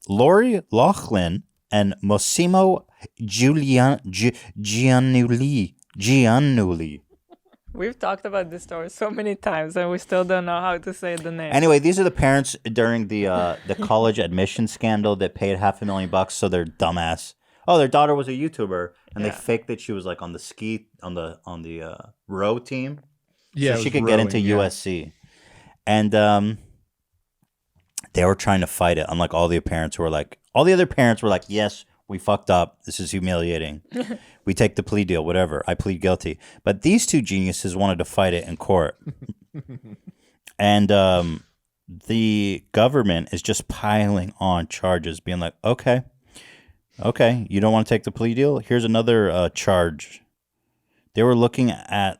Lori Loughlin and Massimo Giannulli. We've talked about this story so many times, and we still don't know how to say the name. Anyway, these are the parents during the college admission scandal that paid $500,000 so their dumbass. Oh, their daughter was a YouTuber, and they faked that she was like on the row team, Yeah, so she could get into USC, and they were trying to fight it. Unlike all the other parents were like, "Yes, we fucked up. This is humiliating. We take the plea deal, whatever. I plead guilty." But these two geniuses wanted to fight it in court. And the government is just piling on charges, being like, okay, you don't want to take the plea deal? Here's another charge. They were looking at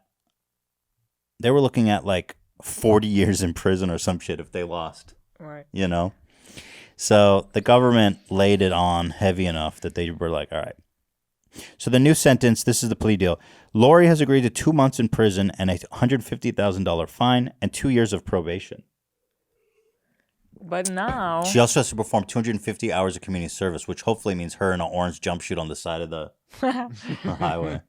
like 40 years in prison or some shit if they lost. Right. You know? So the government laid it on heavy enough that they were like, all right. So the new sentence, this is the plea deal. Lori has agreed to 2 months in prison and a $150,000 fine and 2 years of probation. But now... She also has to perform 250 hours of community service, which hopefully means her in an orange jumpsuit on the side of the highway.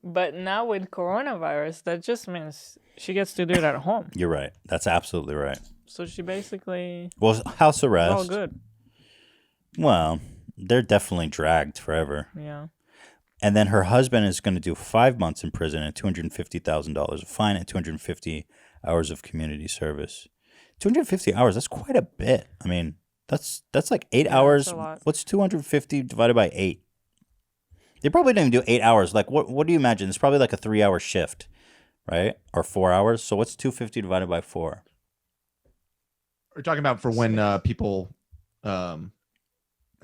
But now with coronavirus, that just means she gets to do it at home. You're right. That's absolutely right. So she basically... Well, house arrest. All good. Well, they're definitely dragged forever. Yeah. And then her husband is going to do 5 months in prison and $250,000 of fine and 250 hours of community service. 250 hours, that's quite a bit. I mean, that's like 8 hours. That's a lot. What's 250 divided by 8? They probably don't even do 8 hours. Like, what do you imagine? It's probably like a 3-hour shift, right? Or 4 hours. So what's 250 divided by 4? We're talking about for when people have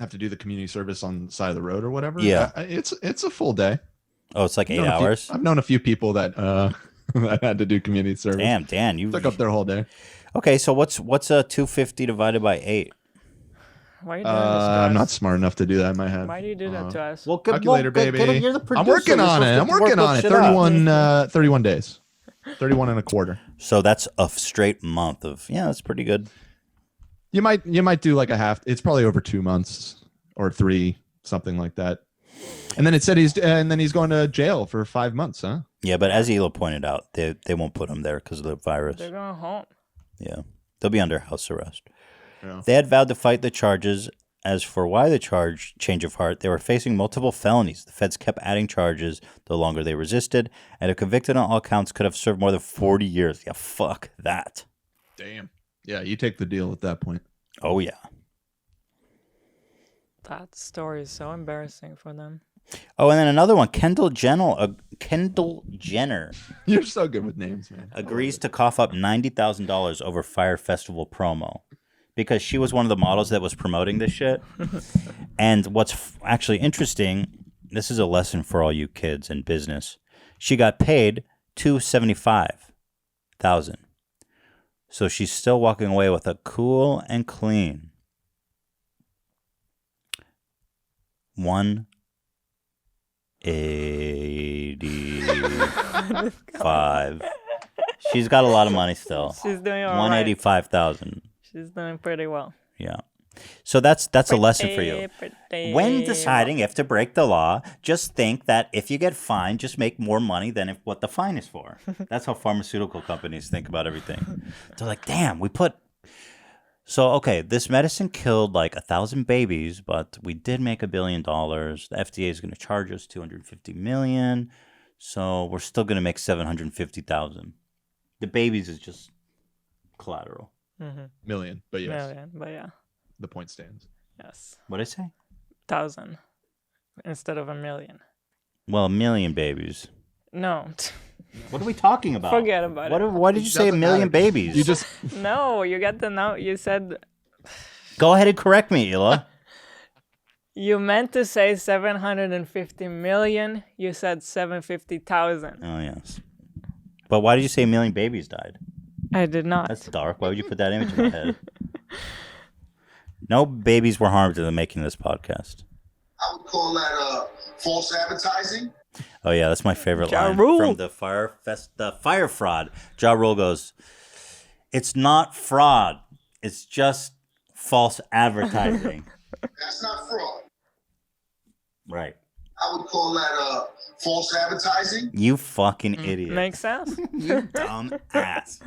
to do the community service on the side of the road or whatever. Yeah. It's a full day. Oh, it's like 8 hours? I've known a few people that that had to do community service. Damn, Dan. You took up their whole day. Okay, so what's a 250 divided by 8? Why are you doing this to us? I'm not smart enough to do that in my head. Why do you do that to us? Well, calculator, baby. You're the producer. I'm working on it. I'm working on it. 31 days. 31 and a quarter. So that's a straight month of, that's pretty good. You might do like a half. It's probably over 2 months or 3, something like that. And then it said he's going to jail for 5 months, huh? Yeah, but as Elo pointed out, they won't put him there because of the virus. They're going home. Yeah, they'll be under house arrest. Yeah. They had vowed to fight the charges. As for why the change of heart, they were facing multiple felonies. The feds kept adding charges the longer they resisted, and if convicted on all counts, could have served more than 40 years. Yeah, fuck that. Damn. Yeah, you take the deal at that point. Oh, yeah. That story is so embarrassing for them. Oh, and then another one. Kendall Jenner You're so good with names, man. agrees to cough up $90,000 over Fire Festival promo. Because she was one of the models that was promoting this shit. And what's actually interesting, this is a lesson for all you kids in business. She got paid $275,000. So she's still walking away with a cool and clean $185,000. She's got a lot of money still. She's doing all right. $185,000. She's doing pretty well. Yeah. So that's a lesson for you. When deciding if to break the law, just think that if you get fined, just make more money than what the fine is for. That's how pharmaceutical companies think about everything. They're like, damn, So, okay, this medicine killed like 1,000 babies, but we did make $1 billion. The FDA is going to charge us $250 million. So we're still going to make $750,000. The babies is just collateral. Mm-hmm. Million, but yes. Million, but yeah. The point stands. Yes. What did I say? 1,000 instead of 1,000,000. Well, 1 million babies. No. What are we talking about? Forget about it. Why did you say 1 million babies? You just No, you got the note. You said Go ahead and correct me, Ela. you meant to say 750 million. You said 750,000. Oh, yes. But why did you say 1 million babies died? I did not. That's dark. Why would you put that image in my head? No babies were harmed in the making of this podcast. I would call that false advertising. Oh, yeah, that's my favorite Ja line Rule. from the Fire Fraud. Ja Rule goes, "It's not fraud. It's just false advertising." That's not fraud. Right. I would call that false advertising. You fucking idiot. Makes sense. You dumb ass.